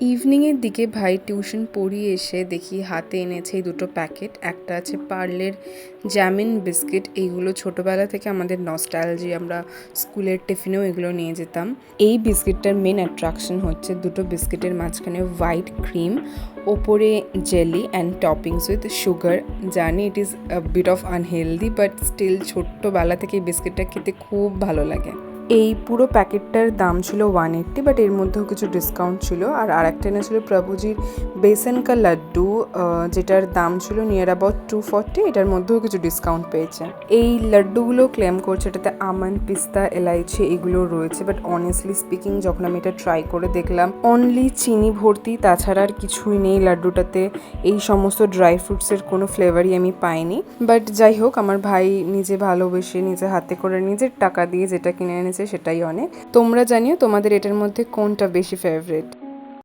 ইভনিংয়ের দিকে ভাই টিউশন পড়িয়ে এসে দেখি হাতে এনেছে এই দুটো প্যাকেট। একটা আছে পার্লের জ্যামিন বিস্কিট। এইগুলো ছোটোবেলা থেকে আমাদের নস্টালজি, আমরা স্কুলের টিফিনেও এগুলো নিয়ে যেতাম। এই বিস্কিটটার মেন অ্যাট্রাকশন হচ্ছে দুটো বিস্কিটের মাঝখানে হোয়াইট ক্রিম, ওপরে jelly and toppings with sugar. জানি it is bit of unhealthy, but still ছোট্টবেলা থেকে এই বিস্কিটটা খেতে খুব ভালো লাগে। এই পুরো প্যাকেটটার দাম ছিল 180, বাট এর মধ্যেও কিছু ডিসকাউন্ট ছিল। আর আরেকটা এনেছিল প্রভুজির বেসন কা লাড্ডু, যেটার দাম ছিল নিয়ার অ্যাবাউট 240, এটার মধ্যেও কিছু ডিসকাউন্ট পেয়েছে। এই লাড্ডুগুলো ক্লেম করছে এটাতে আমন্ড, পিস্তা, এলাইচি এগুলো রয়েছে, বাট অনেস্টলি স্পিকিং যখন আমি এটা ট্রাই করে দেখলাম অনলি চিনি ভর্তি, তাছাড়া আর কিছুই নেই লাড্ডুটাতে। এই সমস্ত ড্রাই ফ্রুটসের কোনো ফ্লেভারই আমি পাইনি। বাট যাই হোক, আমার ভাই নিজে ভালোবেসে নিজে হাতে করে নিজের টাকা দিয়ে যেটা কিনে এনেছে সেটাই অনেক। তোমরা জানিও তোমাদের এটার মধ্যে কোনটা বেশি ফেভারিট।